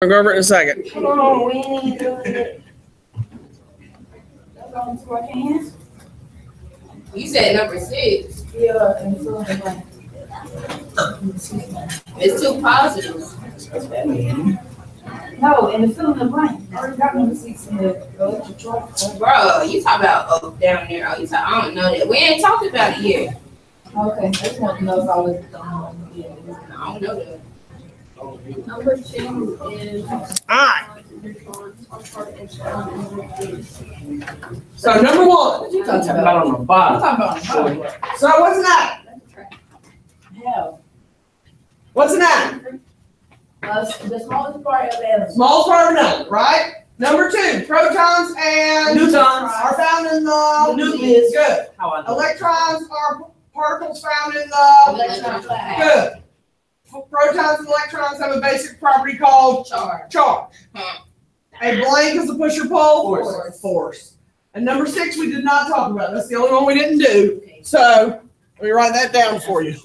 I'll go over it in a second. Oh, we ain't doing it. That's on to our hands. You said number 6. Yeah, and so like. It's too positive. No, and the fill in the blank. I already got number 6 in the electric truck. Bro, you talk about down there. Oh, I don't know that. We ain't talked about it yet. Okay, I just want to know if I was yeah. I don't know that. Number 2 is. Alright. So number 1. You talking Talking about? about on the bottom. I'm talking about. So what's an atom? Hell. What's an atom? The smallest part of the atom. Smallest part of an atom, right? Number 2, protons and Neutrons. are found in the nucleus. Good. How I know. Electrons are particles found in the Electron cloud. good. Protons and electrons have a basic property called Charge. charge. A blank is a push or pull. Force. Force. And number 6 we did not talk about. That's the only one we didn't do. So let me write that down for you.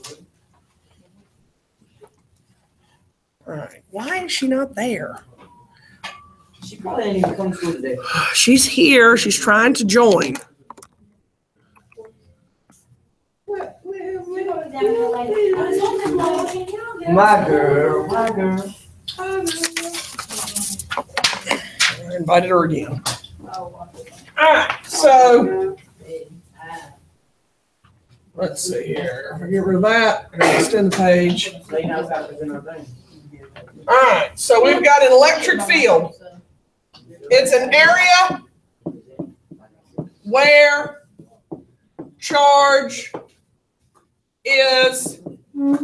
All right. Why is she not there? She probably ain't even come to school today. She's here. She's trying to join. My girl, my girl. I invited her again. All right. So let's see here. If I get rid of that, I'm going to extend the page. They know how to present our thing. All right. So we've got an electric field. It's an area where charge is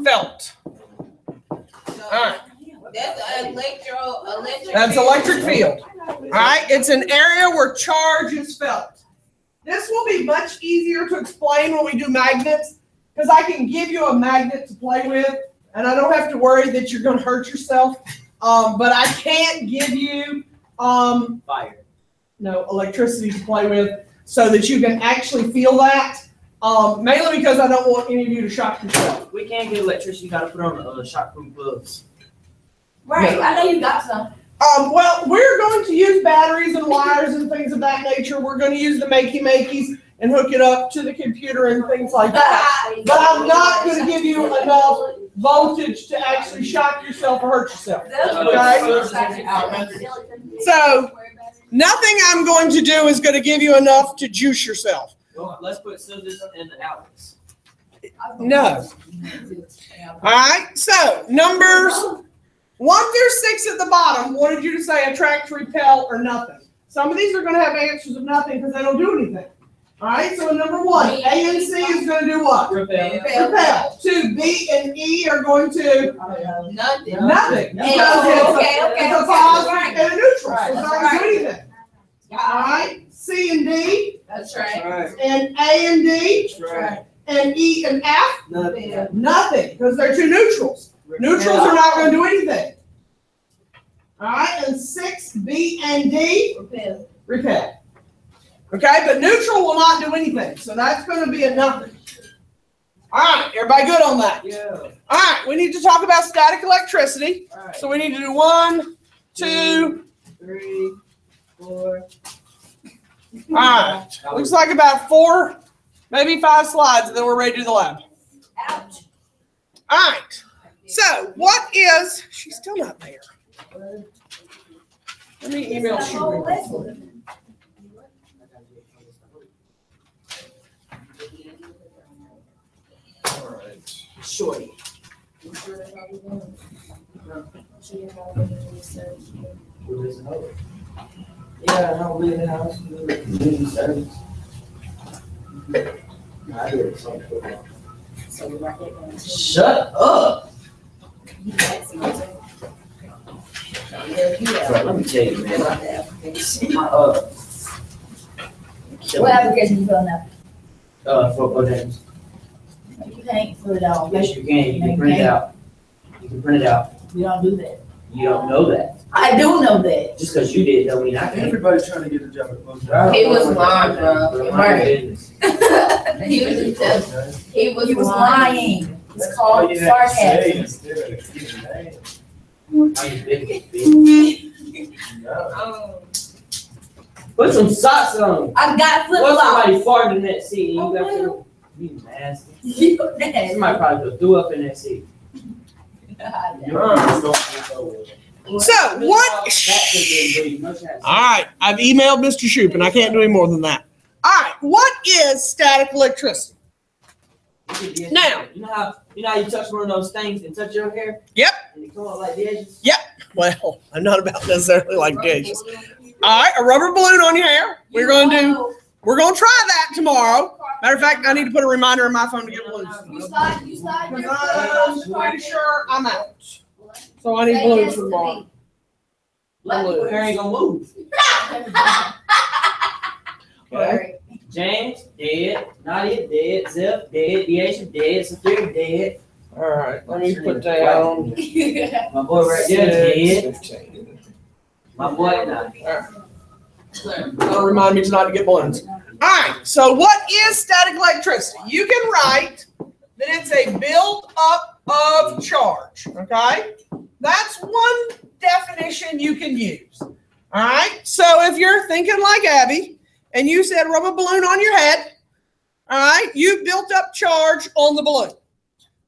felt. All right. That's electric. That's electric field. All right. It's an area where charge is felt. This will be much easier to explain when we do magnets because I can give you a magnet to play with and I don't have to worry that you're going to hurt yourself. But I can't give you Fire. electricity to play with so that you can actually feel that. Mainly because I don't want any of you to shock yourself. We can't get electricity. You gotta put on the shockproof gloves. Right, I know you got some. Well, we're going to use batteries and wires and things of that nature. We're going to use the makey-makeys and hook it up to the computer and things like that. But I'm not going to give you enough voltage to actually shock yourself or hurt yourself. Okay? So, nothing I'm going to do is going to give you enough to juice yourself. Well, let's put scissors in the outlets. No. All right. So, numbers 1 through 6 at the bottom wanted you to say attract, repel, or nothing. Some of these are going to have answers of nothing because they don't do anything. All right. So, in number 1, A and C is going to do what? Repel. Repel. 2, B and E are going to Nothing. nothing. Because it's a positive and a neutral. So it's not going to do anything. All right. C and D, That's right. Right. and A and D, Right. and E and F, Nothing. nothing, because they're two neutrals. Neutrals are not going to do anything. All right, and 6, B and D, repel. Okay, but neutral will not do anything, so that's going to be a nothing. All right, everybody good on that? Yeah. All right, we need to talk about static electricity. All right. So we need to do 1, 2. 3, 4. All right, looks like about 4, maybe 5 slides, and then we're ready to do the lab. Ouch. All right. So, what is? She's still not there. Let me email you. All right. Shorty. Yeah, I don't live in the house. Community service. I do it so quick. Shut up. Let me tell you, man. What application you filling out? For Bojangles. You can't fill it out. Yes, you can. You can print it out. You can print it out. We don't do that. You don't know that. I do know that. Just because you did, don't mean I can. Everybody's trying to get a job at Bojangles. He was lying, bro. My business. He was He was lying. lying. It's That's all called you have to say sarcasm. instead of giving names. Put some socks on. I've got flip What if flops. somebody farted in that seat? You Oh, got well. to be nasty. You nasty. Somebody probably just threw up in that seat. So what? That could be no chance. All right, I've emailed Mr. Shoup, and I can't do any more than that. All right, what is static electricity? Now. You know how you touch one of those things and touch your hair? Yep. And they come out like the edges? Well, I'm not about necessarily like gauges. All right, a rubber balloon on your hair. We're gonna try that tomorrow. Matter of fact, I need to put a reminder on my phone to get balloons. You slide your Because I'm pretty sure I'm out. So I need balloons for tomorrow. Black people hair ain't gonna move. Okay. James, dead. Nadia, dead. Zip, dead. Deasia, dead. Sophia, dead. All right, let me put down. My boy right there, dead. 15. My boy, Nadia. That'll remind me tonight to get balloons. All right, so what is static electricity? You can write that it's a build-up of charge, okay? That's one definition you can use, all right? So if you're thinking like Abby, and you said rub a balloon on your head, all right, you built up charge on the balloon.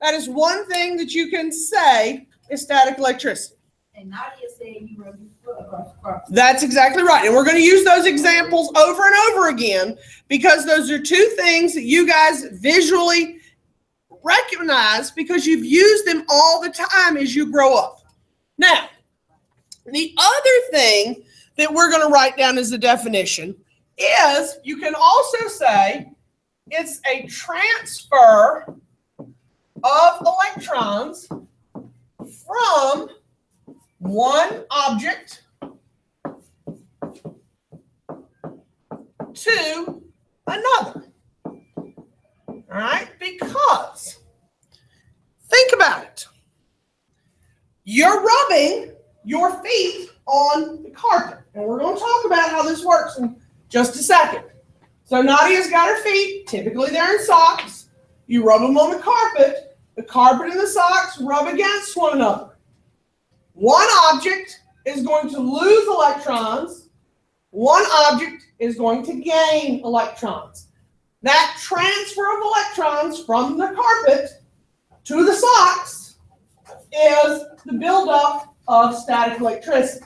That is one thing that you can say is static electricity. And Nadia said you rub your foot across. That's exactly right. And we're going to use those examples over and over again because those are two things that you guys visually recognize because you've used them all the time as you grow up. Now, the other thing that we're going to write down as a definition is you can also say it's a transfer of electrons from one object to another. All right? Because think about it. You're rubbing your feet on the carpet. And we're going to talk about how this works in just a second. So Nadia's got her feet. Typically they're in socks. You rub them on the carpet. The carpet and the socks rub against one another. One object is going to lose electrons. One object is going to gain electrons. That transfer of electrons from the carpet to the socks is the buildup of static electricity.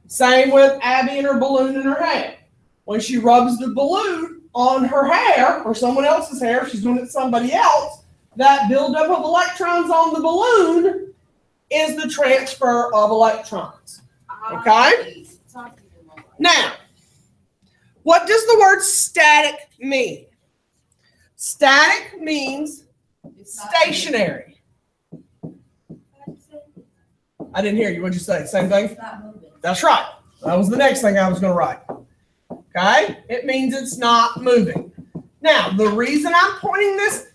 Same with Abby and her balloon in her hair. When she rubs the balloon on her hair or someone else's hair, she's doing it to somebody else, that buildup of electrons on the balloon is the transfer of electrons. Okay? Now, what does the word static mean? Static means stationary. I didn't hear you. What'd you say? Same thing? It's not moving. That's right. That was the next thing I was going to write. Okay? It means it's not moving. Now, the reason I'm pointing this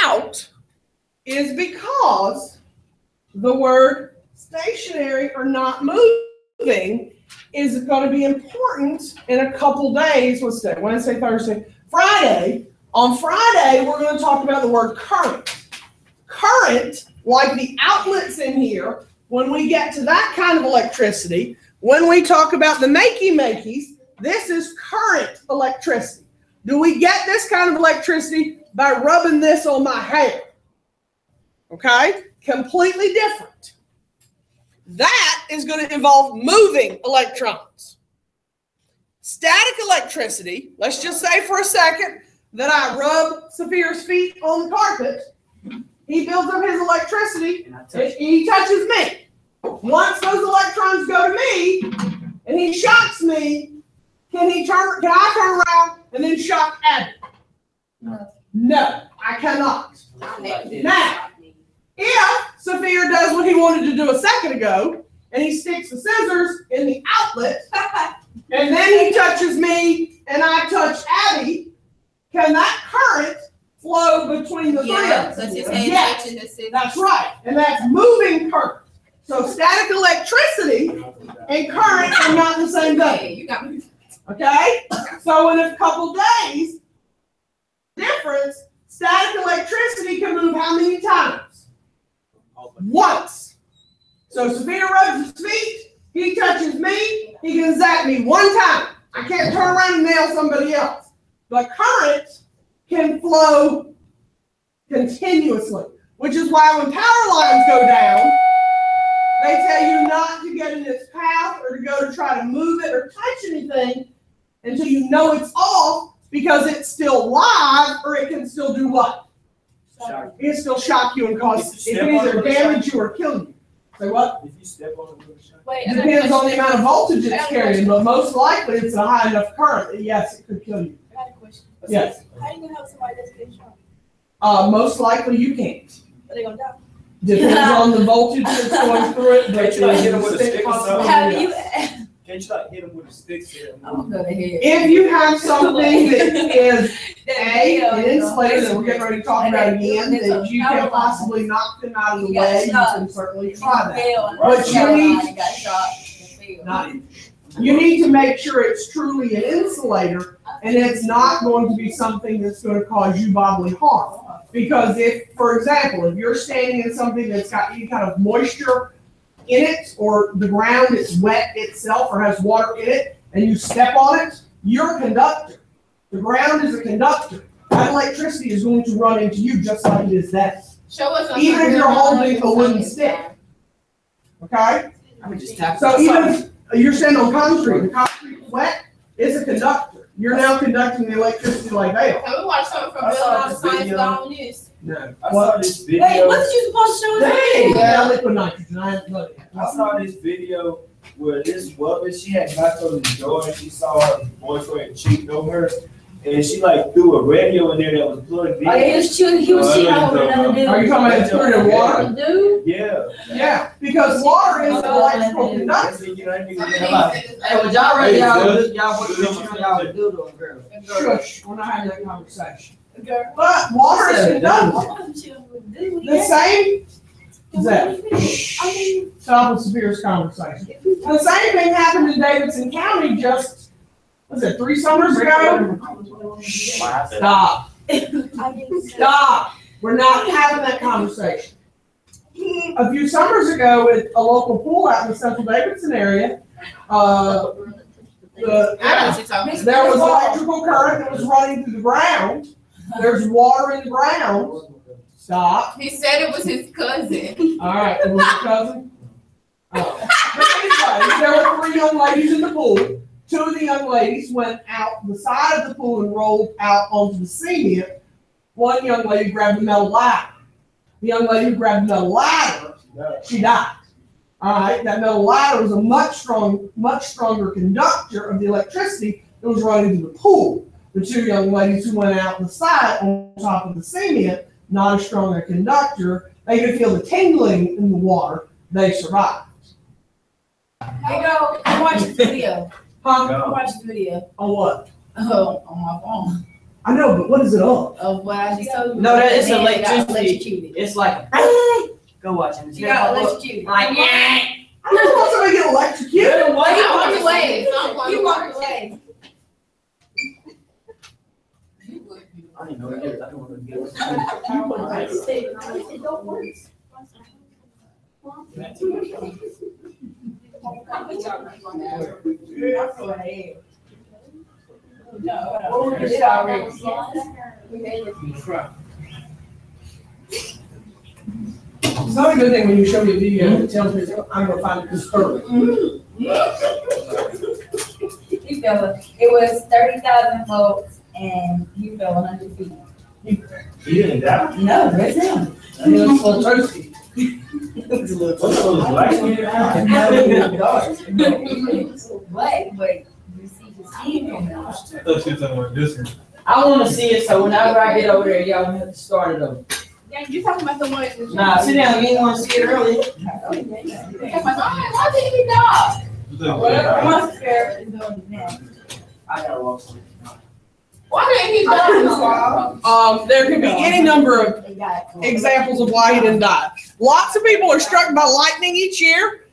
out is because the word stationary or not moving is going to be important in a couple days. What's that? Wednesday, Thursday, Friday. On Friday, we're going to talk about the word current. Current, like the outlets in here, when we get to that kind of electricity, when we talk about the makey-makeys, this is current electricity. Do we get this kind of electricity by rubbing this on my hair? Okay? Completely different. That is going to involve moving electrons. Static electricity, let's just say for a second that I rub Saphir's feet on the carpet. He builds up his electricity, and he touches me. Once those electrons go to me, and he shocks me, can I turn around and then shock Abby? No, I cannot. Now, if Saphir does what he wanted to do a second ago, and he sticks the scissors in the outlet, and then he touches me, and I touch Abby, can that current flow between the three of us? So his hand Yes, touching the scissors. that's right, and that's moving current. So static electricity and current are not the same thing. You got me. Okay? So in a couple days, difference, static electricity can move how many times? Once. So Severe rubs his feet, he touches me, he can zap me one time. I can't turn around and nail somebody else. The current can flow continuously, which is why when power lines go down, they tell you not to get in its path or to go to try to move it or touch anything until you know it's off, because it's still live, or it can still do what? Shock. It can still shock you and cause, If it you can step on either it, it'll damage you or kill you. Say what? If you step on it, it'll shock. Wait, Depends on the amount of voltage it's carrying, but most likely it's a high enough current that yes, it could kill you. I got a question. Yes. How you gonna help somebody that's getting shot? Most likely you can't. Are they gonna die? Depends on the voltage that's going through it. But Can't you like hit them with a there's stick or something? possibility, Have yes. you? Can't you like hit them with a stick to them? I'm gonna go ahead. If you have something that is an insulator that we're getting ready to talk about again, that you can possibly knock them out of the way, you can certainly try that. But you need- Got shot. and Not even. You need to make sure it's truly an insulator and it's not going to be something that's going to cause you bodily harm. Because if, for example, if you're standing in something that's got any kind of moisture in it, or the ground is wet itself or has water in it, and you step on it, you're a conductor. The ground is a conductor. That electricity is going to run into you just like it is that. Show us on Even if the- you're holding a wooden stick. Okay? I would just tap. So even if you're standing on concrete, the concrete wet, it's a conductor. You're now conducting the electricity like they are. Can we watch something from I Bill saw on this Science video. Gone News? No. I saw this video. Wait, what did you supposed to show us? Dang, yeah, liquid nitrogen. I haven't looked at it. I saw this video where this woman, she had knocked on the door and she saw her boyfriend cheating on her. And she like threw a radio in there that was plugged in. Oh, yeah, he was cheating over another dude. Are you talking about putting in water? Dude? Yeah. Yeah, because water is an electrical I conductor. said, you know, I need to Some of get these about- niggas- Hey, would y'all ready? Hey, Y'all good. put y'all would do to a girl. Shush, we're not having that conversation. Girl. But water is conductor. I wasn't cheating with dude. The same, Zach, I mean, stop with Severe's conversation. The same thing happened in Davidson County just, was it 3 summers ago? Stop, stop. We're not having that conversation. A few summers ago at a local pool out in the central Davidson area, I know what you're talking about. there was electrical current that was running through the ground. There's water in the ground. Stop. He said it was his cousin. All right, it was your cousin? Oh. But anyway, there were 3 young ladies in the pool. 2 of the young ladies went out the side of the pool and rolled out onto the cement. 1 young lady grabbed the metal ladder. The young lady who grabbed the metal ladder, she died. All right, that metal ladder was a much stronger conductor of the electricity that was running through the pool. The 2 young ladies who went out the side on top of the cement, not as strong a conductor, they could feel the tingling in the water. They survived. Hey, girl, I watched the video. Huh? I watched the video. On what? Oh, on my phone. I know, but what is it on? Of what I just told you. No, that is The man that got electricity. electrocuted. It's like, go watch it. She got electrocuted. Like, yeah. I don't want somebody to get electrocuted. I walked walked away. I'm going You to walked work. away. I didn't know it is. I don't want to get It don't work. No, we did already. It's not a good thing when you show me a video that tells me I'm gonna find it disturbing. He fell. It was 30,000 volts, and he fell 100 feet. He didn't die. No, that's him. I mean, it's a little toasty. What's those black But you see his skin coming out. I thought you were talking about this one. I want to see it, so whenever I get over there, y'all have to start it over. Yeah, you're talking about the one. That's Nah, sit down. You didn't want to see it earlier. Why did he die? Once Sarah is doing it now. I gotta walk some. Why didn't he die? There could be any number of They got it. examples of why he didn't die. Lots of people are struck by lightning each year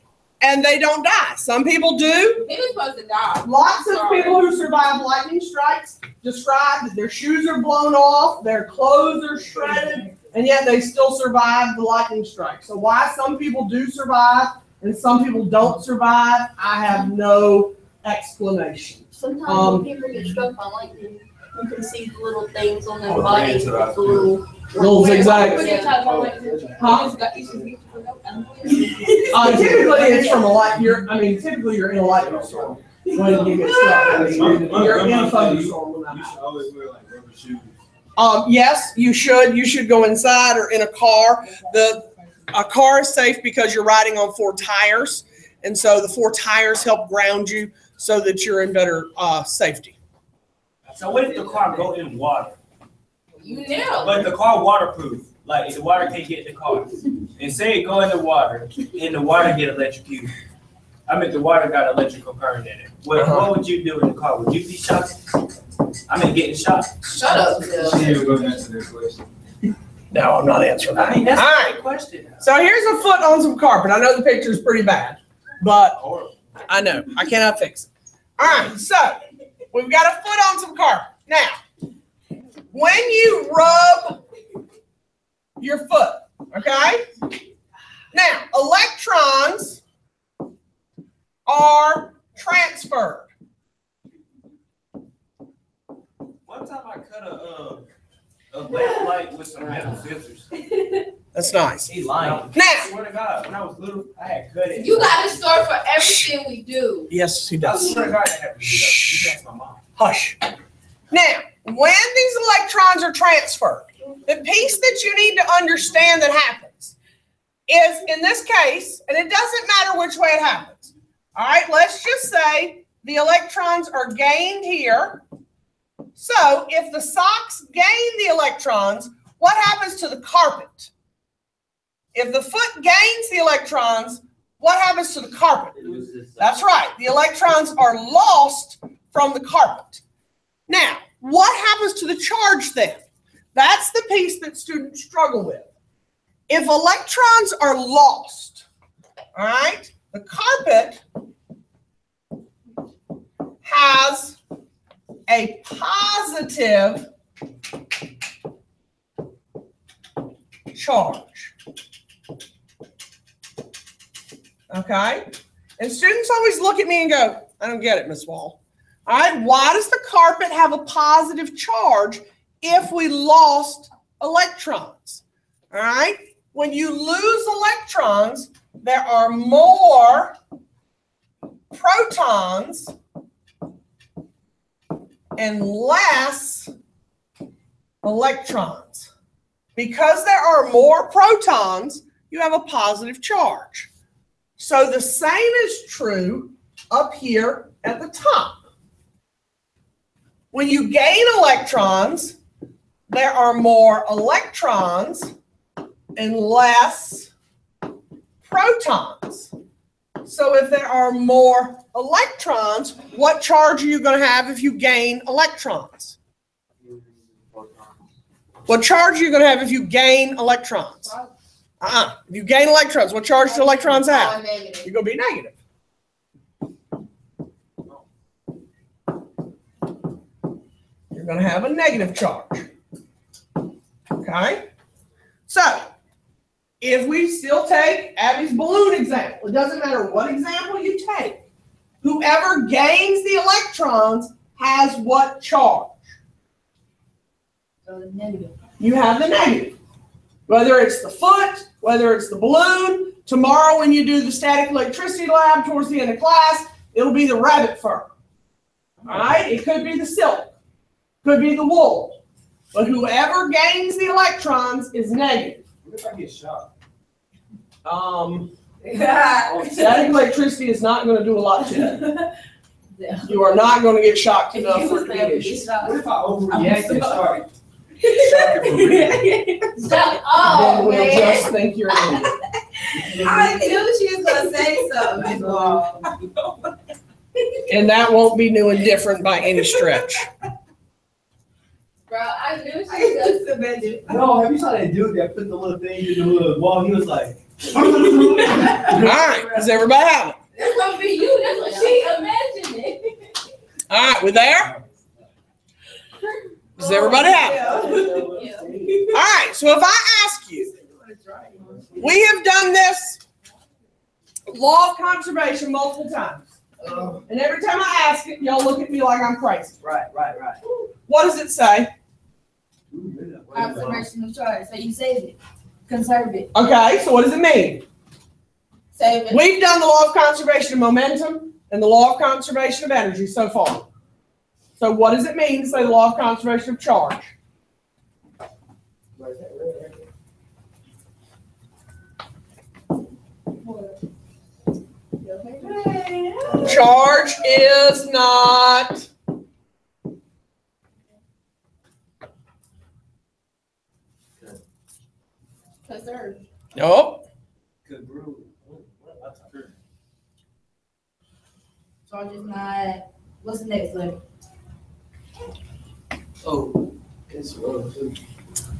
and they don't die. Some people do. He was supposed to die. Lots of people who survive lightning strikes describe that their shoes are blown off, their clothes are shredded, and yet they still survive the lightning strike. So why some people do survive, and some people don't survive, I have no explanation. Sometimes when people get struck by lightning, you can see the little things on their Oh, body, that's what I the little. Little zigzags. Huh? Typically it's from typically you're in a lightning storm when you get struck. You're in a thunderstorm when that You should happens. always wear like rubber shoes. Yes, you should. You should go inside or in a car. A car is safe because you're riding on 4 tires, and so the 4 tires help ground you so that you're in better safety. So what if the car go in water? You know. But the car waterproof, like if the water can't get in the car. And say it go in the water, and the water get electrocuted. I mean, the water got electrical current in it. What would you do in the car? Would you be shot? Getting shot. Shut up, Bill. She didn't go answer that question. No, I'm not answering that. I mean, that's All a right. great question. So here's a foot on some carpet. I know the picture is pretty bad, but I know I cannot fix it. All right, so we've got a foot on some carpet. Now, when you rub your foot, okay? Now, electrons are transferred. One time I cut a lamp light with some metal scissors. That's nice. He lying. Now, I swear to God, when I was little, I had cut it. You got a store for everything we do. yes, he I does. swear to God, I had to do that. You ask my mom. Hush. Now, when these electrons are transferred, the piece that you need to understand that happens is, in this case, and it doesn't matter which way it happens. All right, let's just say the electrons are gained here. So if the socks gain the electrons, what happens to the carpet? If the foot gains the electrons, what happens to the carpet? That's right. The electrons are lost from the carpet. Now, what happens to the charge then? That's the piece that students struggle with. If electrons are lost, all right, the carpet has a positive charge. Okay? And students always look at me and go, I don't get it, Miss Wall. All right, why does the carpet have a positive charge if we lost electrons? All right, when you lose electrons, there are more protons and less electrons. Because there are more protons, you have a positive charge. So the same is true up here at the top. When you gain electrons, there are more electrons and less protons. So if there are more electrons, what charge are you going to have if you gain electrons? What charge are you going to have if you gain electrons? If you gain electrons, what charge do electrons have? You're going to be negative. You're going to have a negative charge. Okay? So, if we still take Abby's balloon example, it doesn't matter what example you take, whoever gains the electrons has what charge? So the negative. You have the negative. Whether it's the foot, whether it's the balloon, tomorrow when you do the static electricity lab towards the end of class, it'll be the rabbit fur. All right? It could be the silk. Could be the wool. But whoever gains the electrons is negative. What if I get shot? Static electricity is not going to do a lot to you. You are not going to get shocked enough for it to be an issue. What if I overreact and start shocking for real? Stop. Then Oh, we'll man. just think you're an idiot. I knew she was gonna say something. And that won't be new and different by any stretch. Bro, I knew she was gonna No, have you saw that dude that put the little thing in the little wall? He was like, All right, does everybody have it? That's gonna be you. That's what she imagined. All right, we there? Does everybody have it? All right, so if I ask you, we have done this law of conservation multiple times. And every time I ask it, y'all look at me like I'm crazy. Right. What does it say? Conservation of charge, so you save it, conserve it, Okay, so what does it mean? save it. We've done the law of conservation of momentum and the law of conservation of energy so far. So what does it mean to say the law of conservation of charge? Charge is not Conserve. nope. Good brew. Charge is not, what's the next letter? Oh, it's well.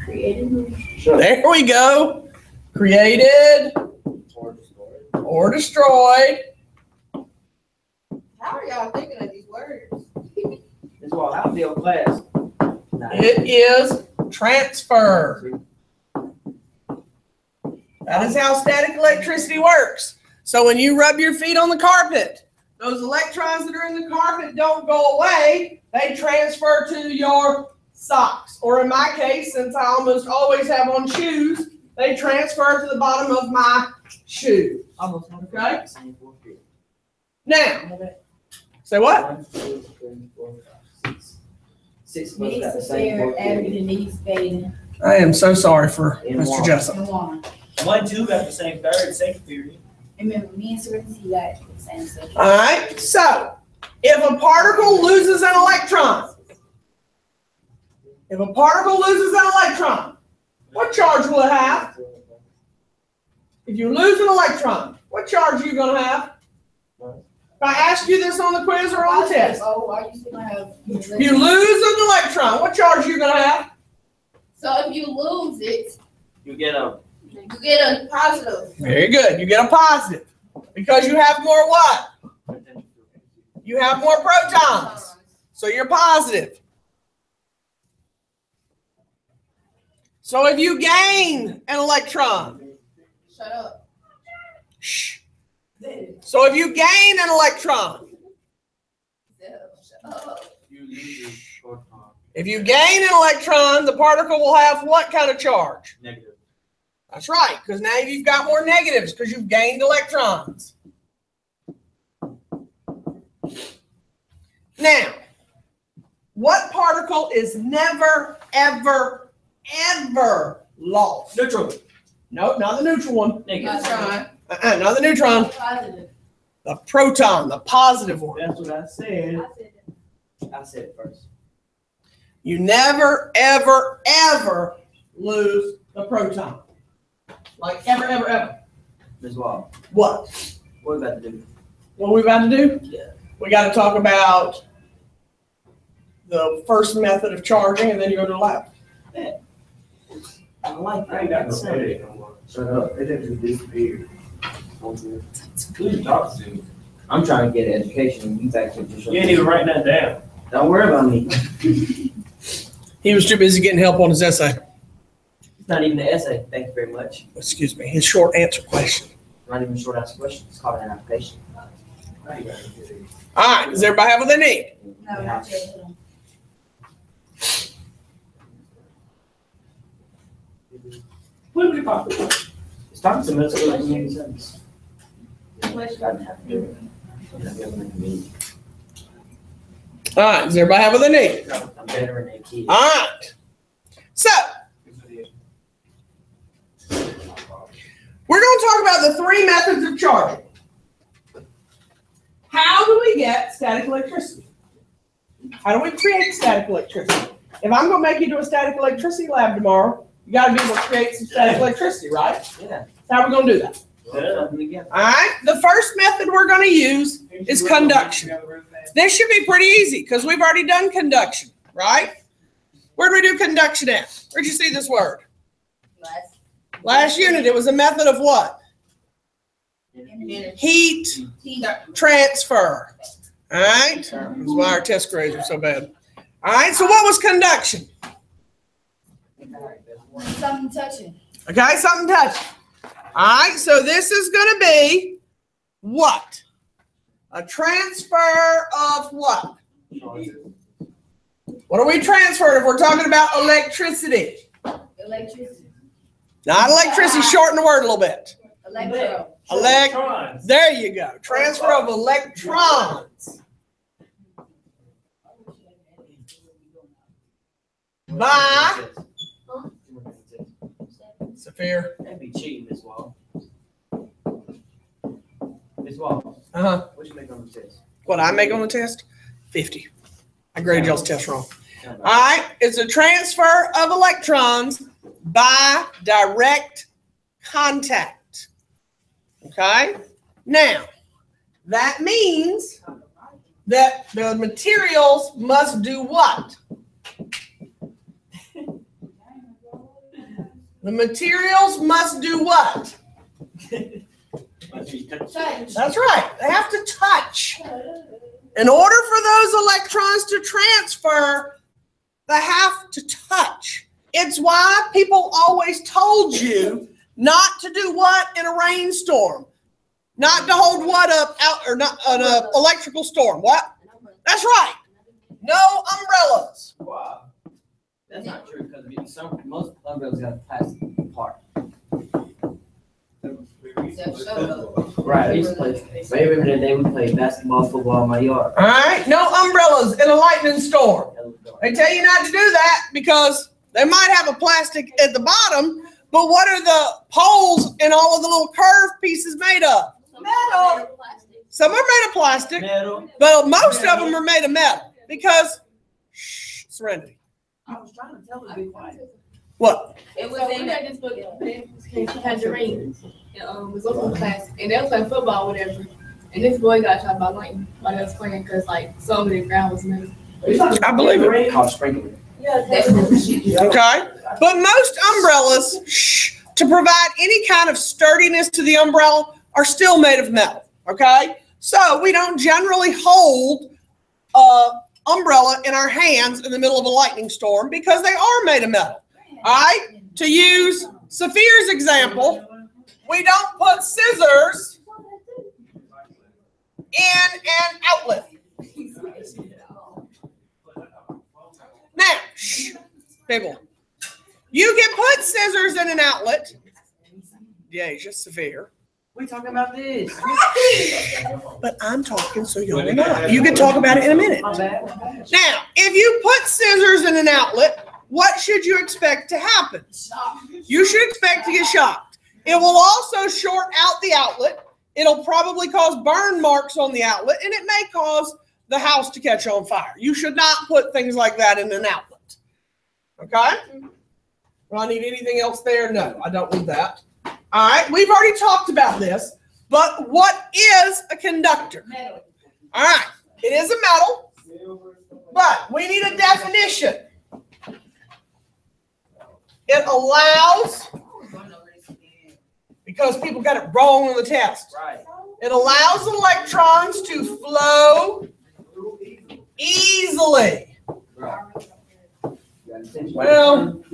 Creative. There we go. Created or destroyed. How are y'all thinking of these words? It's well. How's the old class? It is transfer. That is how static electricity works. So when you rub your feet on the carpet, those electrons that are in the carpet don't go away. They transfer to your socks. Or in my case, since I almost always have on shoes, they transfer to the bottom of my shoe. Almost Okay. Same 4 feet. Now, say what? 1, 2, 3, 4, 5, 6. 6 of us Needs got the to same fair, 4 average, feet. and needs fading, I am so sorry for In Mr. one. Jessup. and one. 1, 2 got the same third, second period. Remember, me and Serenity got the same stuff. All right. So if a particle loses an electron, what charge will it have? If you lose an electron, what charge are you going to have? If I ask you this on the quiz or on the test, Oh, are you still gonna have? if you lose an electron, what charge are you going to have? So if you lose it, You get a you get a positive. Very good. You get a positive because you have more what? You have more protons. So you're positive. So if you gain an electron, Shut up. shh. So if you gain an electron, Shut up. You lose your proton. if you gain an electron, the particle will have what kind of charge? Negative. That's right, because now you've got more negatives because you've gained electrons. Now, what particle is never, ever, ever lost? Neutral. Nope, not the neutral one. negative. Neutron. Not the neutron. Positive. The proton, the positive one. That's what I said. I said it. I said it first. You never, ever, ever lose the proton. Like ever, ever, ever. As well. What? What are we about to do? What are we about to do? Yeah. We got to talk about the first method of charging, and then you go to the lab. I like I ain't got no headache no more. Shut up. It didn't just disappear. Who you talking to? I'm trying to get an education. You back to just. You ain't even writing that down. Don't worry about me. He was too busy getting help on his essay. It's not even an essay. Thank you very much. Excuse me, his short answer question. Not even a short answer question. It's called an application. I ain't got no headache. All right, does everybody have what they need? No, not yet. Hold on. What did pop? It's talking to middle school community service. Gotta have to do it. Yeah, government community. All right, does everybody have what they need? I'm better than kids. All right. So, we're going to talk about the three methods of charging. How do we get static electricity? How do we create static electricity? If I'm going to make you do a static electricity lab tomorrow, you got to be able to create some static electricity, right? Yeah. How are we going to do that? Something together. All right. The first method we're going to use is conduction. This should be pretty easy because we've already done conduction, right? Where do we do conduction at? Where'd you see this word? Last unit. It was a method of what? Heat transfer. All right. That's why our test grades are so bad. All right. So what was conduction? Something touching. Okay. Something touching. All right. So this is going to be what? A transfer of what? What are we transferring if we're talking about electricity? Electricity. Not electricity, shorten the word a little bit. Electro. Electrons. There you go. Transfer of electrons. By Saphir. That'd be cheating, Miss Wall. Miss Wall, Uh-huh. what you make on the test? What I make on the test? 50. I graded y'all's test wrong. All right. It's a transfer of electrons by direct contact. Okay? Now, that means that the materials must do what? The materials must do what? That's right. They have to touch. In order for those electrons to transfer, they have to touch. It's why people always told you not to do what in a rainstorm? Not to hold what up out or not an electrical storm. What? That's right. No umbrellas. Wow. That's not true because most umbrellas got a plastic part. Right. I used to play. I remember the day we played basketball, football in my yard. All right. No umbrellas in a lightning storm. They tell you not to do that because they might have a plastic at the bottom, but what are the poles and all of the little curved pieces made of? Metal. Some are made of plastic, Metal. but most of them are made of metal because, shh, Serenity. I was trying to tell her to be quiet. What? It was So in we the, had this book, she had Doreen, and was looking for class, and they was playing football, whatever. And this boy got shot by lightning while they was playing, cause like some of the ground was moving. I believe it. Called sprinkling. that's what she Okay. But most umbrellas, shh, to provide any kind of sturdiness to the umbrella, are still made of metal. Okay. So we don't generally hold umbrella in our hands in the middle of a lightning storm because they are made of metal. All right. To use Saphir's example, we don't put scissors in an outlet. Now, shh, people, you can put scissors in an outlet. Yeah, it's just Saphir. We talking about this. But I'm talking, so you'll know. You can talk about it in a minute. My bad. Now, if you put scissors in an outlet, what should you expect to happen? You should expect to get shocked. It will also short out the outlet. It'll probably cause burn marks on the outlet, and it may cause the house to catch on fire. You should not put things like that in an outlet. Okay? Do I need anything else there? No, I don't need that. All right, we've already talked about this, but what is a conductor? Metal. All right, it is a metal, but we need a definition. It allows, because people got it wrong on the test, Right. it allows electrons to flow easily. Right. Well,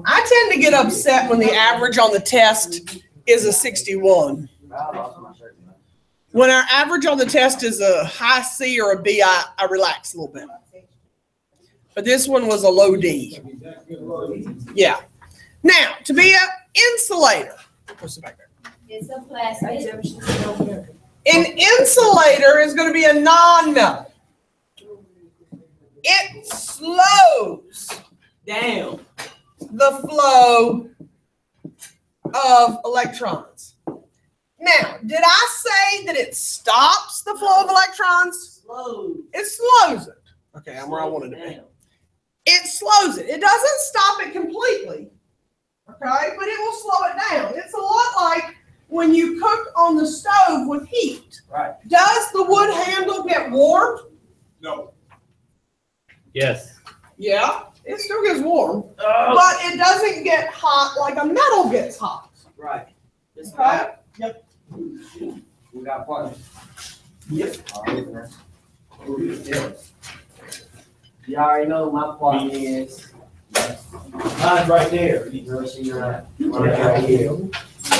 I tend to get upset when the average on the test is a 61. I lost my shirt. When our average on the test is a high C or a B, I relax a little bit. But this one was a low D. Yeah. Now, to be an insulator. What's the back there? It's a plastic. An insulator is going to be a non-metal. It slows Damn. the flow of electrons. Now, did I say that it stops the flow of electrons? Slow. It slows it. Okay, I'm where I wanted to be. It slows it. It doesn't stop it completely, okay, but it will slow it down. It's a lot like when you cook on the stove with heat. Right. Does the wood handle get warm? No. Yes. Yeah, it still gets warm, Oh. but it doesn't get hot like a metal gets hot. Right. This Okay? guy. Yep. We got partners. Yep. All right, man. Yeah. You already know my partner is. Mine's right there. No, she's not. Right here.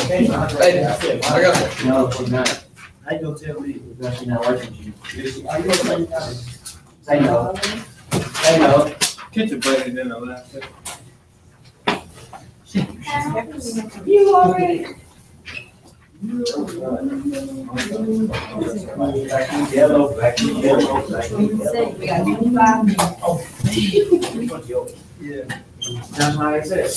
Hey, I got it. No, she's not. How you gonna tell me? Because she's not working with you. Are you okay? Say no. Say no. Kitchen breaking in the last second. You already. Black and yellow, black and yellow, black and yellow. We got 25 minutes. Yeah. That's how I said.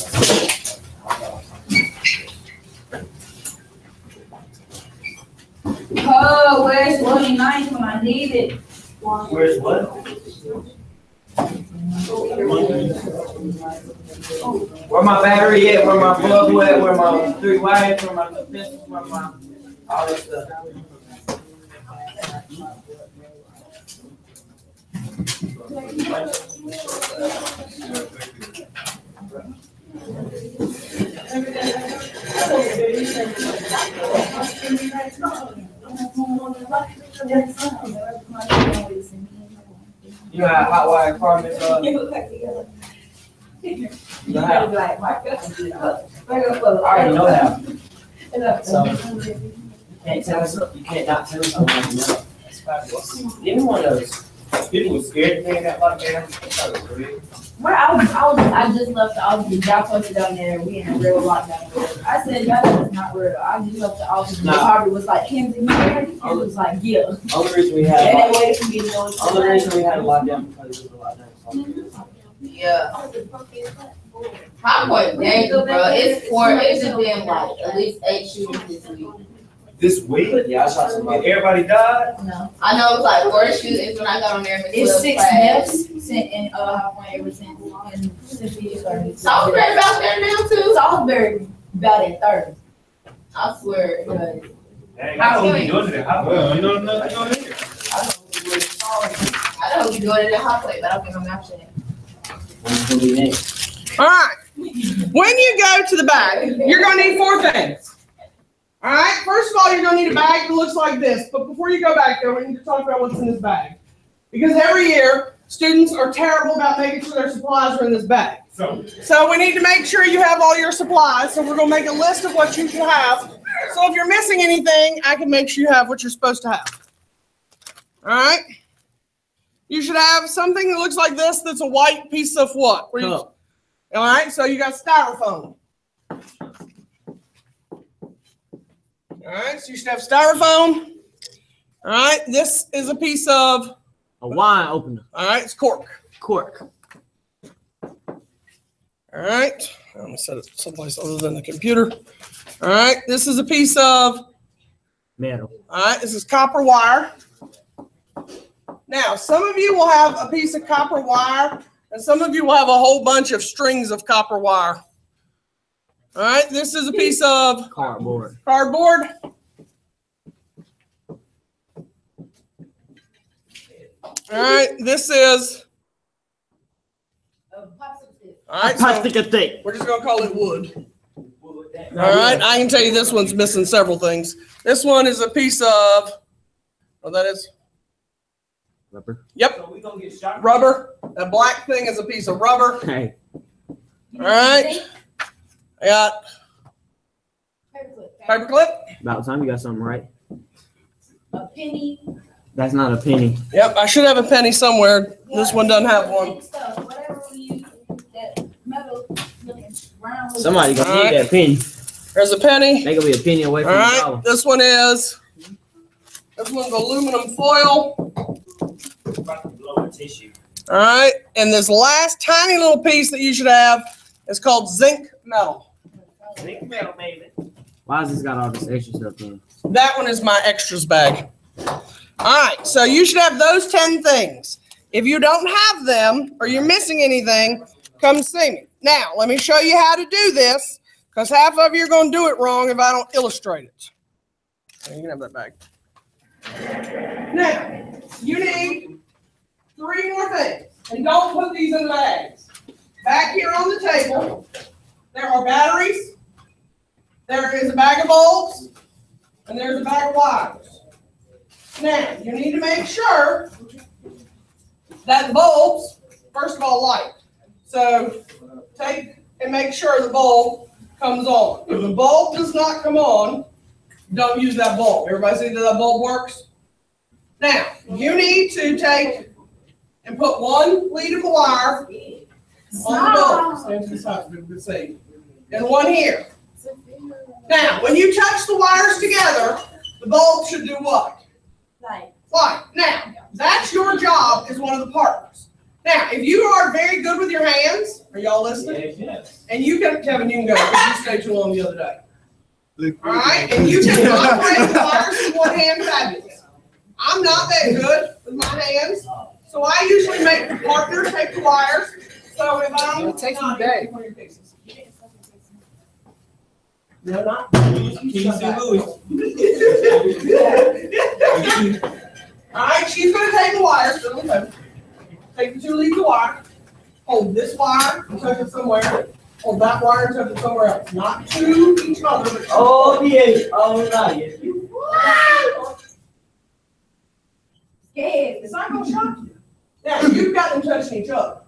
Oh, where's 29 when I need it? Where's what? Where my battery at? Where my plug at? Where my 3 wires? Where my pistons? Where my all that stuff? You know how hot wire apartments are? You know how? I already know how. So, you can't tell us, you can't not tell us something like that. That's fabulous. Even one of those. People were scared to pay that lockdown. Where I just left the office. Y'all posted down there. We in a real lockdown. I said, y'all, that's not real. I just left the office. No. Harvey was like, Kenzie, you ready? I was like, yeah. Only reason we And had, they waited for me to go. only reason we had a lockdown because it was a lockdown. Yeah. High Point dangerous, bro. It's just been like at least 8 shootings this week. This week? Yeah, I shot And somebody. everybody died? No. I know it was like 4 shootings when I got on there. It's 6 deaths sent in High Point ever since Cynthia started. Salisbury about there now too. Salisbury about at 30. I swear. But Dang, I don't be doing it. How? You know nothing on here. I know you doing it in High Point, but I don't think I'm actually. What's gonna be next? All right. When you go to the bag, you're gonna need 4 things. All right. First of all, you're gonna need a bag that looks like this. But before you go back there, we need to talk about what's in this bag. Because every year, students are terrible about making sure their supplies are in this bag. So we need to make sure you have all your supplies. So we're gonna make a list of what you should have. So if you're missing anything, I can make sure you have what you're supposed to have. All right. You should have something that looks like this. That's a white piece of what? Where you- Cup. all right, so you got styrofoam. All right, so you should have styrofoam. All right, this is a piece of, A wine opener. all right, it's cork. Cork. All right, I'm gonna set it someplace other than the computer. All right, this is a piece of, Metal. all right, this is copper wire. Now, some of you will have a piece of copper wire, and some of you will have a whole bunch of strings of copper wire. All right, this is a piece of Cardboard. cardboard. All right, this is, all right, so Plastic thing. we're just gonna call it wood. All right, I can tell you this one's missing several things. This one is a piece of, what that is? Rubber. Yep, So we gonna get shot? rubber. That black thing is a piece of rubber. Hey. All right, I got paper clip. About time you got something right. a penny. That's not a penny. Yep, I should have a penny somewhere. This one doesn't have one. Whatever we use, that metal looking round. Somebody gonna All need that penny. There's a penny. They gonna be a penny away All from the right, dollar. this one's aluminum foil. About to blow a tissue. All right, and this last tiny little piece that you should have is called zinc metal. Zinc metal, baby. Why has this got all this extra stuff in? That one is my extras bag. All right, so you should have those 10 things. If you don't have them or you're missing anything, come see me. Now, let me show you how to do this, because half of you are going to do it wrong if I don't illustrate it. You can have that bag. Now, you need 3 more things, and don't put these in the bags. Back here on the table, there are batteries, there is a bag of bulbs, and there's a bag of wires. Now, you need to make sure that the bulbs, first of all, light. So take and make sure the bulb comes on. If the bulb does not come on, don't use that bulb. Everybody see that bulb works? Now, you need to take and put one lead of the wire on the bulb. Stand to the side so people can see. And one here. Now, when you touch the wires together, the bulb should do what? Light. Now, that's your job as one of the partners. Now, if you are very good with your hands, are y'all listening? Yes. And you can, Kevin, you can go, because you stayed too long the other day. All right, and you can operate the wires with one hand, fabulous. I'm not that good with my hands, so I usually make the partner take the wires. So if I'm Take them back. No, not. Keys and Louis. All right, she's gonna take the wires. Take the 2 leads of wire. Hold this wire and touch it somewhere. Hold that wire and touch it somewhere else. Not to each other, but Oh, yeah. Oh, no, yeah. Scared. it's not gonna shock you. Now, you've got them touching each other.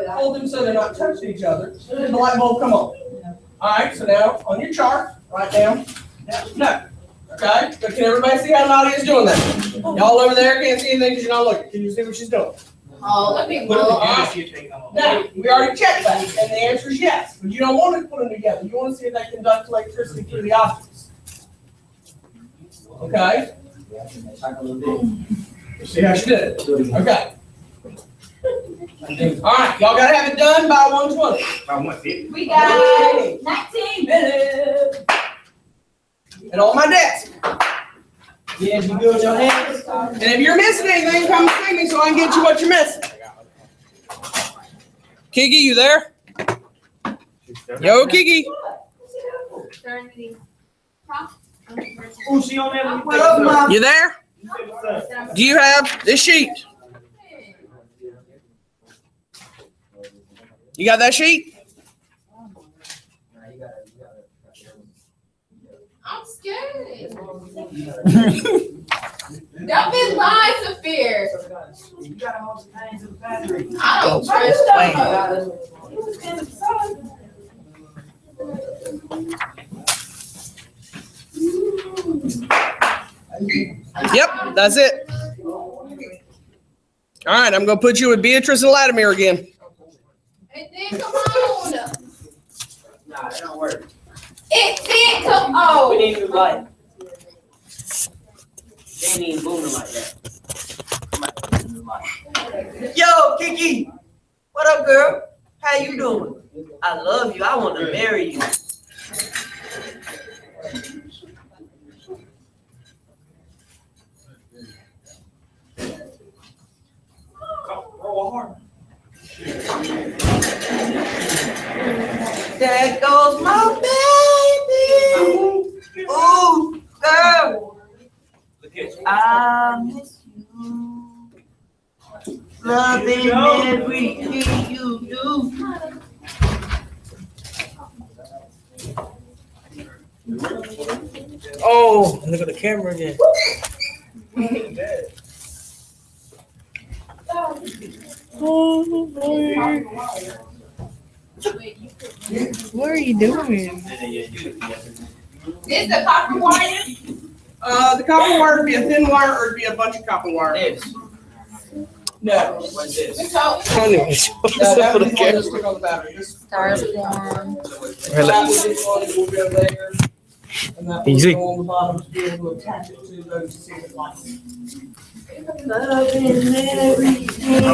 Hold them so they're not touching each other. So the light bulb come on. All right, so now on your chart, write down no. Okay, but can everybody see how Nadia's doing that? Y'all over there can't see anything because you're not looking. Can you see what she's doing? Oh, let me Put them look. together, see if they come on. Now, we already checked that, and the answer is yes. But you don't want to put them together. You want to see if they conduct electricity through the objects. Okay? See how she did it. Okay. All right, y'all gotta have it done by 1:20. By 150. We got 19 minutes. And on my desk. Yeah, you good with your hands? And if you're missing anything, come see me so I can get you what you're missing. Kiki, you there? Yo, Kiki. Oh, she on there? What up, Mom? You there? Do you have this sheet? You got that sheet? I'm scared. Don't be lying, Sophia. I don't trust Yep, that's it. All right, I'm gonna put you with Beatrice and Latimer again. And then come on. Nah, that don't work. It did come We on. need new light. They ain't even booming like that. Yo, Kiki, what up, girl? How you doing? I love you. I want to marry you. Roll hard. There goes my baby. Ooh, girl, Look at you. I miss you. Loving everything you do. Oh, look at the camera again. What are you doing? This the copper wire. The copper wire would be a thin wire or it'd be a bunch of copper wire. This. No. What's this? So, Anyways, that would be one that's stuck on the battery. This Styrofoam. that would be one that will go there. And that will Easy. go on the bottom to be able to attach it to those ceiling lights. Loving everything you do.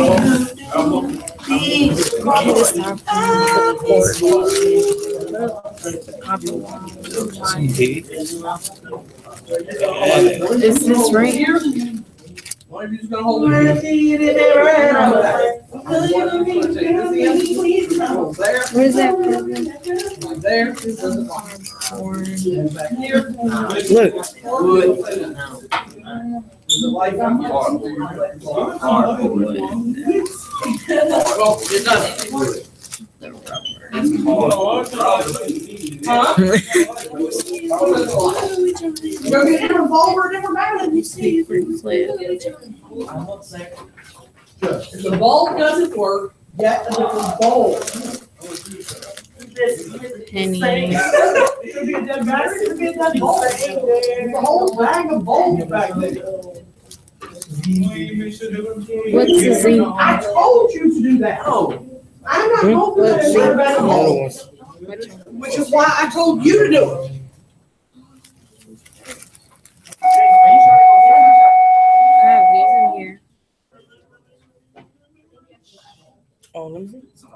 Is this right here? One of you's gonna hold it. There. Where's that? Right there. There's the bottom. And back here. Look. There's a light on the bottom. Well, you're done. Huh? Go get a revolver, different battery. If the bulb doesn't work, get a different bulb. Penny. It could be a dead battery, it could be a dead bolt. There's a whole bag of bolts back there. What's the Z? I told you to do that. Oh. I'm not going to Let's see. do that. Which is why I told you to do it. I have these in here. Oh, let me see.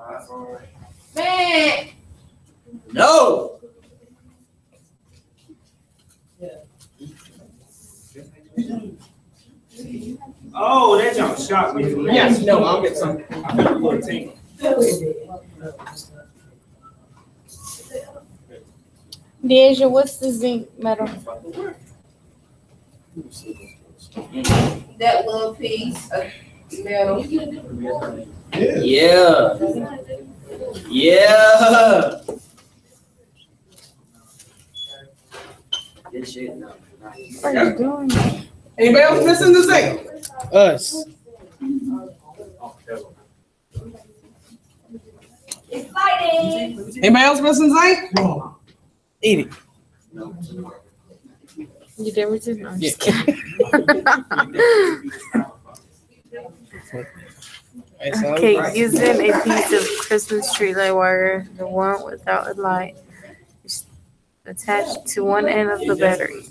Man, No. Oh, that jump shocked me. Yes, no, I'll get some. I got a little tingle. Deja, what's the zinc metal? that little piece of metal. Yeah. Yeah. Good shit. No. What are you doing? Anybody else missing the zinc? Us. Exciting. Anybody else missing zinc? Eat it. You did with it? No, I'm Yeah. just kidding. Okay, using a piece of Christmas tree light wire, the one without a light, is attached to one end of the battery.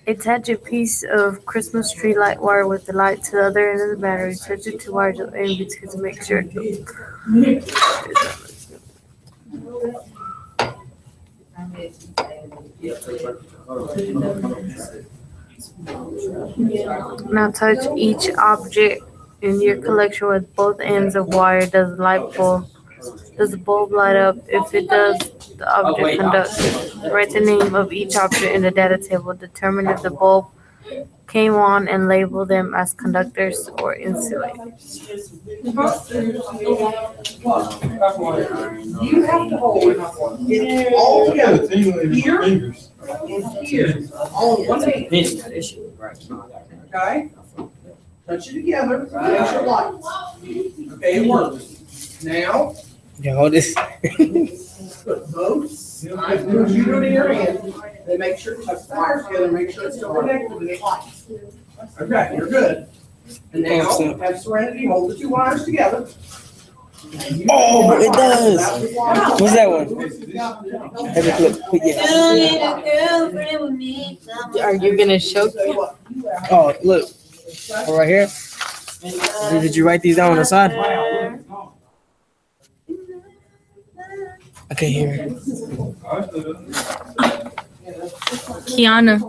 Attach a piece of Christmas tree light wire with the light to the other end of the battery. Touch it to wires in between to make sure. Now touch each object in your collection with both ends of wire. Does the bulb light up? If it does, the object conducts. Write the name of each object in the data table. Determine if the bulb came on and label them as conductors or insulators. You have to hold it all together. Here and here. All in one hand. Okay? Touch it together. Make sure it lights. Okay, it works. Now, Yeah, hold this. put both sides, you do it in your hand, then make sure, touch the wires together, make sure it's still connected and it lights. Okay, you're good. And now, have Serenity hold the two wires together. Oh, it does. What's that one? Have a clip. Yeah. Are you gonna show? Oh, look. Oh, right here. Did you write these down on the side? I can't hear it. Kiana.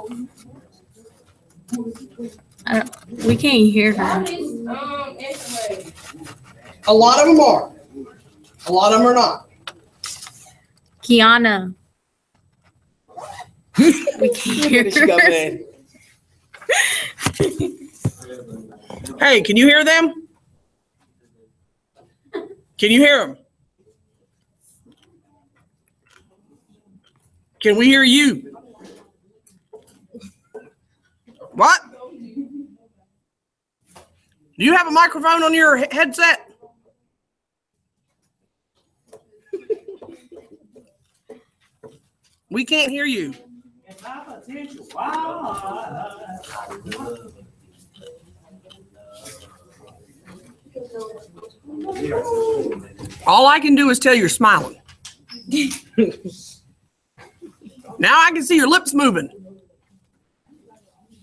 We can't hear her. A lot of them are. A lot of them are not. Kiana. We can't hear She got her. mad. Hey, can you hear them? Can you hear them? Can we hear you? What? Do you have a microphone on your headset? We can't hear you. All I can do is tell you're smiling. Now I can see your lips moving.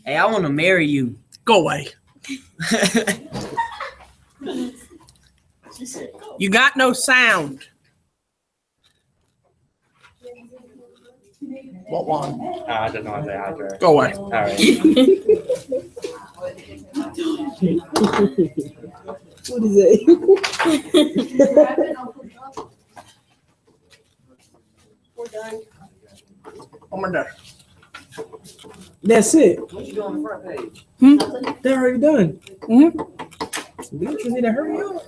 Hey, I want to marry you. Go away. You got no sound. What one? I don't know that. Go away. All right. What is it? We're done. Oh my God. That's it. What you do on the front page? They're already done. Mm-hmm. You just need to hurry up.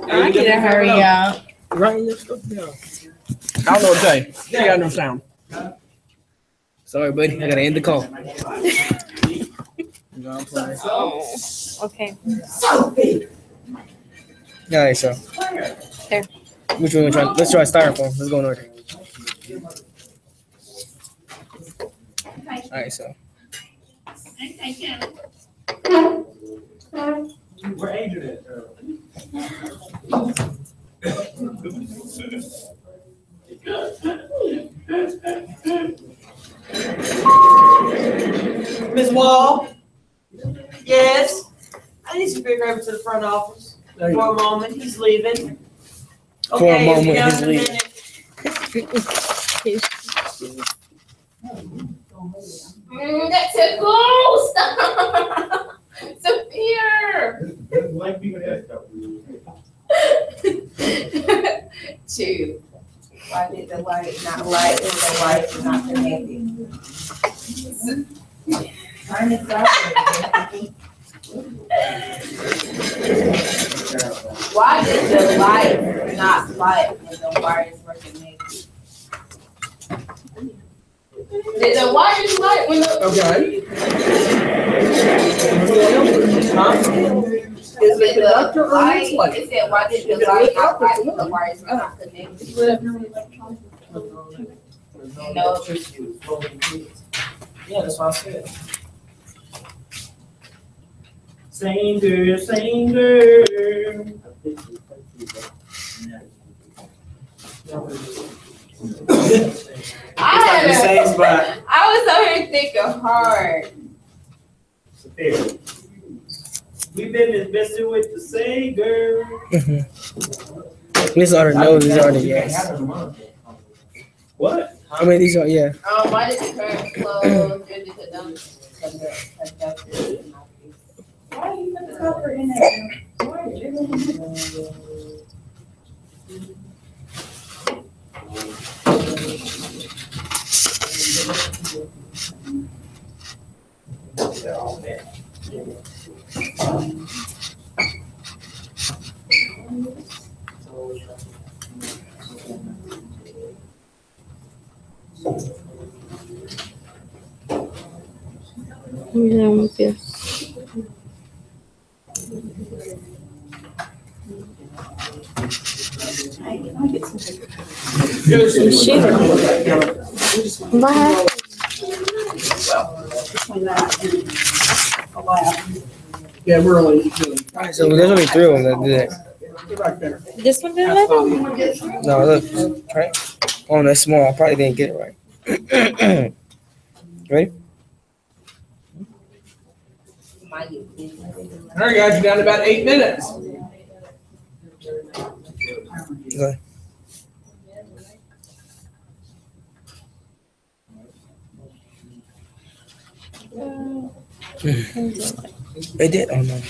I need to hurry up. Writing your stuff down. I don't know what to say. You got no sound. Sorry, buddy. I gotta end the call. Okay. All right, so. There. Which one we try? Let's try styrofoam. Let's go in order. All right, so Where Adrian at? Ms. Wall? Yes? I need to figure over to the front office for a moment. He's leaving. For a Okay, moment, be down he's in a leaving. minute. That's a ghost. Severe. Like people that stuff. Two. Why did the light not light and the light is not connected? Mine is operating. Why did the light not light when the wires were connected? Did the wires light when the? Okay. Is Did it conductor or light? insulator? It said, why did the light not light when the wires were not connected? No. Yeah, that's what I said. Same girl, same girl. I The had same a, spot. I was over here thinking hard. Severe. We been invested with the same girl. these are the no, these are the yes. What? I mean, these are yeah. Why did the current flow through the conductor? Why do you put the copper in there? Why did you? Yes. Bye. Yeah, we're only. All right, so there's only 3 of them that do that. Get back there. This one did it? No, look, right? Oh, that's small. I probably didn't get it right. Ready? All right, guys, you're down to about 8 minutes. Go. It did. Oh no.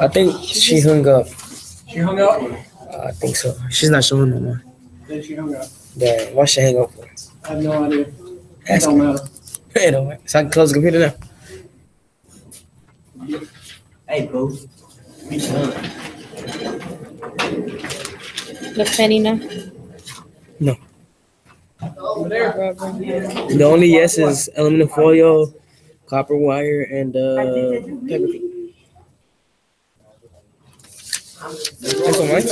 I think she hung up. She hung up? I think so. She's not showing no more. Then she hung up. Damn, why she hang up for? I have no idea. It Ask don't her. matter. It don't matter. So I can close the computer now. Hey, boo. We done. The penny now? Over there. Rubber. The only yes is aluminum foil, copper wire, and paper clip. That's on mine?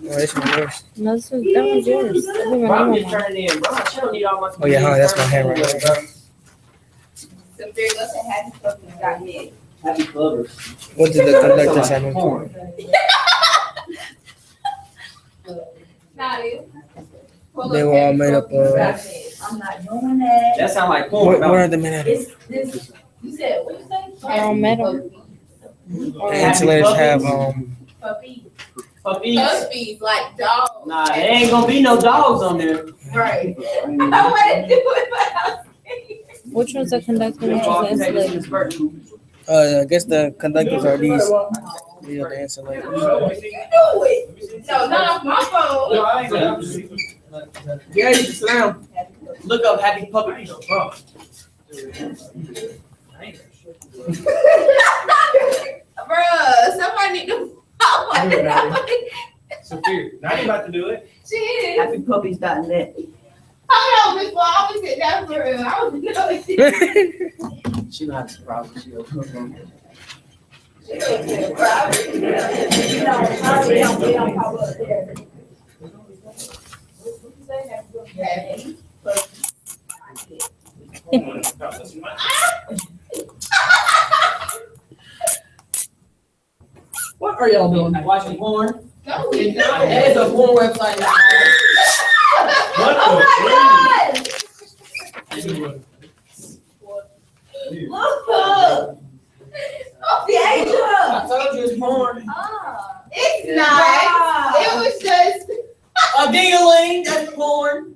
Oh, that's one yours. No, that was yours. I think Bro, I'm my just name on turning in, bro. She don't need all my. Oh, yeah, huh, that's my hand right there. So there goes a happy puppy.net. Happy Clubbers. What did the conductor sign on for? Not it. They were all made up of. I'm not doing that. That sound like porn. What are they made out of? This, You said, what you say? They're all metal. The insulators have Puppy. Puppies. Puppies, like dogs. Nah, there ain't gonna be no dogs on there. Right. I want to do it, but I Which one's the conductor? Which All is the containers insulator? is first. I guess the conductors are these. These are the insulators. You do it. No, not off my phone. No, I ain't gonna. Yeah, you can sit down. Look up Happy Puppies. Bruh, somebody need to follow it. Severe. Now you about to do it. Shit. HappyPuppies.net. Hold on, before I was sitting down for real. I was doing it. She don't have this problem. She don't cook on it. What are y'all doing? Watching porn. Go. There's a porn website. What Oh the? my God. Look. Oh, the I Asia. told you it's porn. It's nice. It was just. A ding-a-ling, that's porn.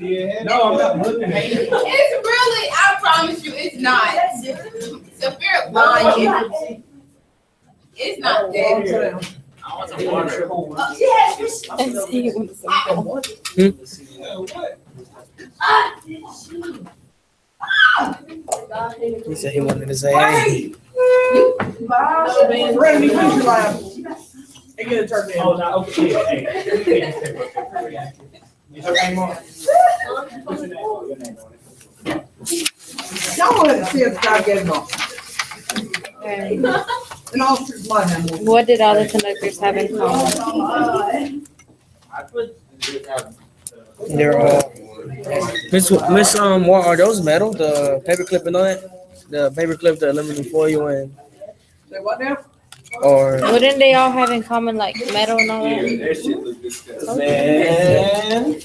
No, I'm not looking at it. It's really, I promise you, it's not. Sophia lying. It's not that. I want some water. She has. He said he wanted to say, hey. Randy, finish your laugh. And get it turned Oh, in. no, okay, hey. Is your name on it? What's your name? Oh, your name on it. Y'all wanted to see if Scott gave them off. And And all streets line them. what did all the conductors have in common? They're all. Miss, what are those metal? The paperclip and all that? The paperclip, the aluminum foil, and Say what now? or Wouldn't they all have in common like metal and all that? That shit look disgusting. Man.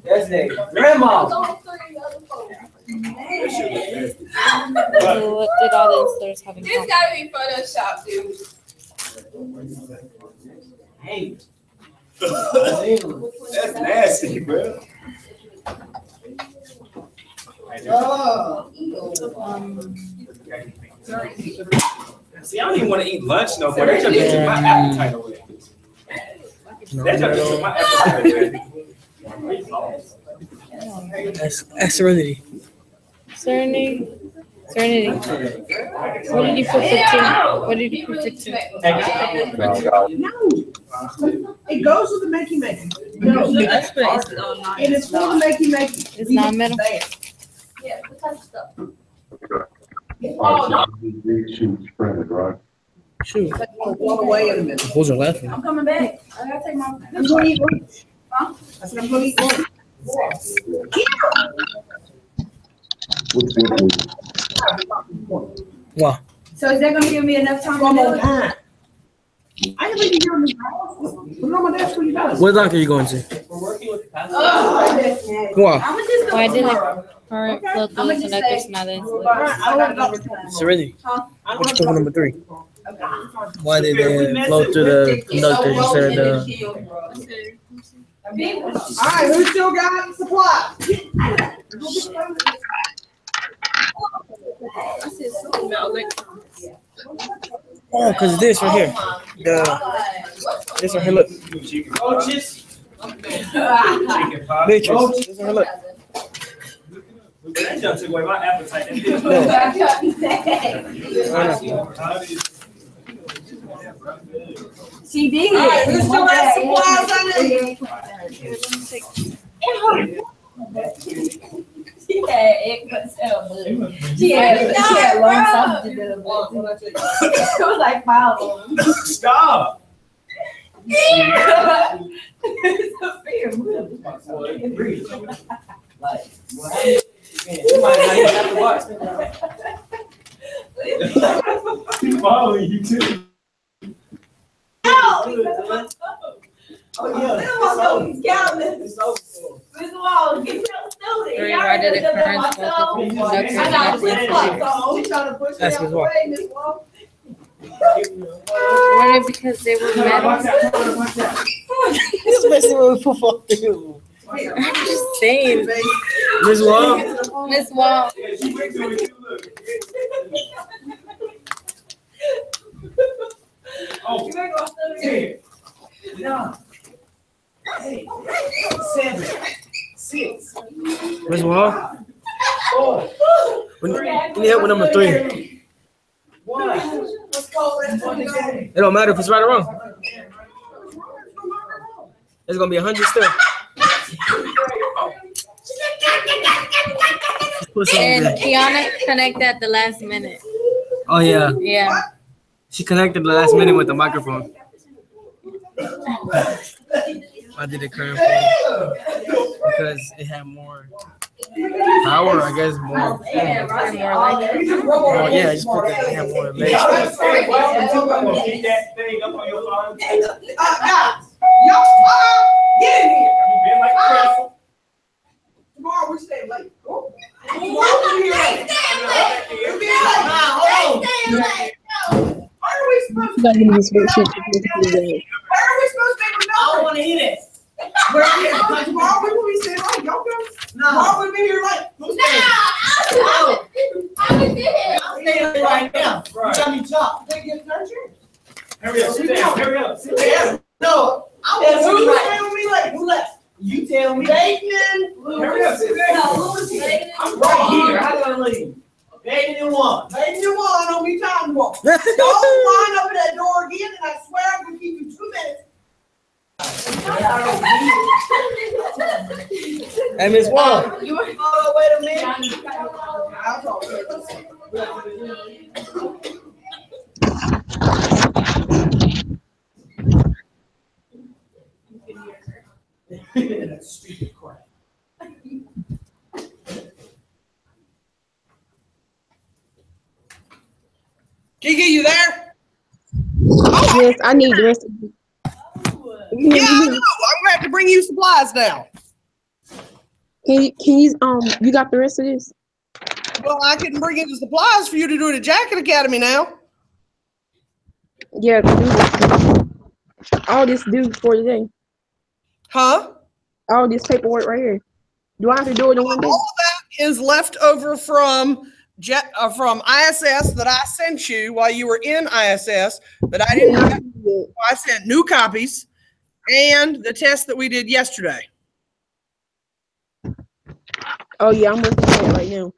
That's it. Grandma. So what did all the installers have in This common? gotta be Photoshop, dude. Hey. That's nasty, bro. Oh. See, I don't even want to eat lunch no more. That just took my appetite away. That just took my appetite away. that's Serenity. Serenity. Serenity. What did you put for two? What did you put for two? No. It goes with the makey makey. No. It is for the makey makey. It's not metal? Yeah, what type of stuff? Shoot, printed, right? Shoot. One away in a minute. Bulls are laughing. I'm coming back. I gotta take my. I'm gonna eat lunch. I said I'm gonna eat lunch. Wow. So is that gonna give me enough time? One more time. I can leave you here in this house. Put it on my desk when you're done. What dock are you going to? We're working with the pastor. Oh, Wow. I'm just Why gonna did tomorrow. it current flow through the conductors, not the installers? I don't know. Serenity. I don't What's know. token number 3? Okay. Why did they flow through the conductors instead of the? All right, who still got supplies? Oh, cause this right here. This right here. Look, Coaches. Chicken pop. Beatrice. This right here. Look. That just took away my appetite. That bitch- No. She did. All right, who still got supplies on it? She had egg She had long sausage in her bowl. It was like 5 of them. Stop. It's a fear, really. You might not even have to watch. Following you too. Oh, yeah. It's over. Three, why did the current flow through the conductors, not the installers? That's Ms. Walker. Were they because they were metal? Especially when we fall through. I'm just saying. Ms. Wall. Miss Wall. Yeah, she went to it too, look. Oh, 10, 9, 8, 7, 6, Ms. Wall. 4, We need help with number 3. 1. It don't matter if it's right or wrong. It's gonna be 100 still. Just put something And there. Kiana connected at the last minute. Oh yeah, Yeah. she connected the last minute with the microphone. I did it current because it had more power, I guess, more. Yeah, right. Oh yeah, just put that. It had more legs. Keep that thing up on your phone. Guys, y'all, get in here. Been like Crystal. Tomorrow we stay late. Tomorrow we'll be here late. We'll be here late. Hold on. Where are we supposed to be? Where are we supposed to be? I don't wanna hear this. Tomorrow we will be staying late. Y'all go. Tomorrow we'll be here late. Who's staying? I'm staying right now. You tell me talk. They get their chance. Hurry up, sit down, hurry up, sit down. No, I And want who's to staying with me late? Who left? You tell me. Dayton, Hurry up, sit down. I'm right here. How do I leave? They didn't want. Dayton, you won. Don't be time to walk. Don't line up at that door again, and I swear I'm gonna give you 2 minutes. Hey, Miss Wong. Oh, wait a minute. I'll talk to you. That stupid crap. Kiki, you there? Yes, I need the rest of it. Yeah, I know. I'm gonna have to bring you supplies now. Can you you got the rest of this? Well, I can bring you the supplies for you to do it at Jacket Academy now. Yeah, all this due for today. Huh? All this paperwork right here. Do I have to do it in one day? All of that is left over from ISS that I sent you while you were in ISS that I didn't have. I sent new copies and the test that we did yesterday. Oh yeah, I'm working on it right now.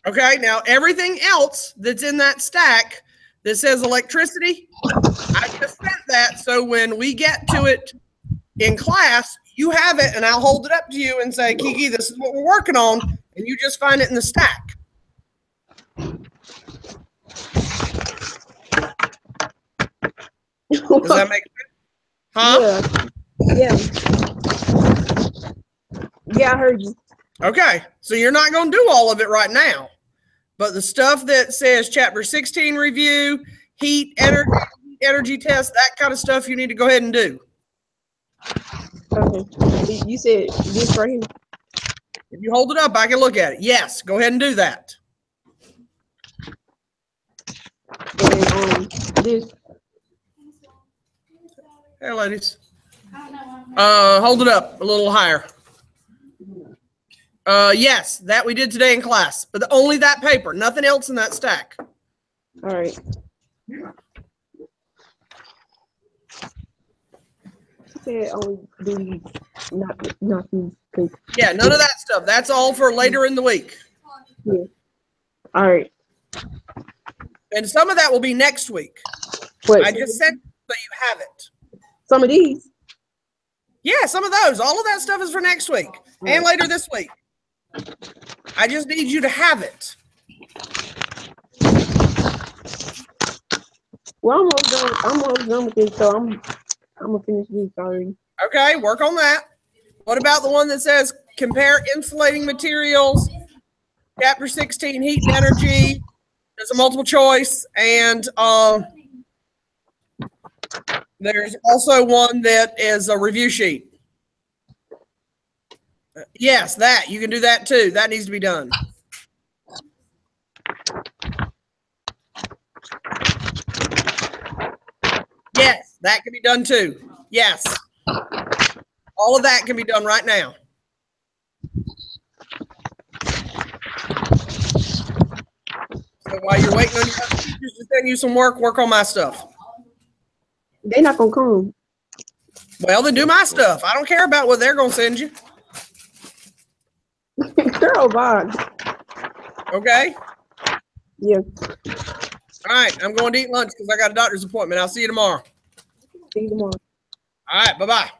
Okay, now everything else that's in that stack that says electricity, I just sent that so when we get to it in class, you have it and I'll hold it up to you and say, Kiki, this is what we're working on, and you just find it in the stack. Does that make sense? Huh? Yeah. Yeah, I heard you. Okay, so you're not going to do all of it right now, but the stuff that says chapter 16 review, heat, energy test, that kind of stuff you need to go ahead and do. Okay. You said this right here. If you hold it up, I can look at it. Yes, go ahead and do that. And this. Hey, ladies. Hold it up a little higher. Yes, that we did today in class, but only that paper, nothing else in that stack. All right. Said only do not these. Yeah, none of that stuff. That's all for later in the week. Yeah. All right. And some of that will be next week. What? I just said so you have it. Some of these. Yeah, some of those. All of that stuff is for next week and later this week. I just need you to have it. Well, I'm almost done with this, so I'm gonna finish this already. Okay, work on that. What about the one that says compare insulating materials, chapter 16, heat and energy? There's a multiple choice, and there's also one that is a review sheet. Yes, that. You can do that too. That needs to be done. Yes, that can be done too. Yes. All of that can be done right now. So while you're waiting on your other teachers to send you some work on my stuff. They're not gonna come. Well, then do my stuff. I don't care about what they're gonna send you. Girl, bye. Okay? Yeah. All right, I'm going to eat lunch because I got a doctor's appointment. I'll see you tomorrow. See you tomorrow. All right, bye-bye.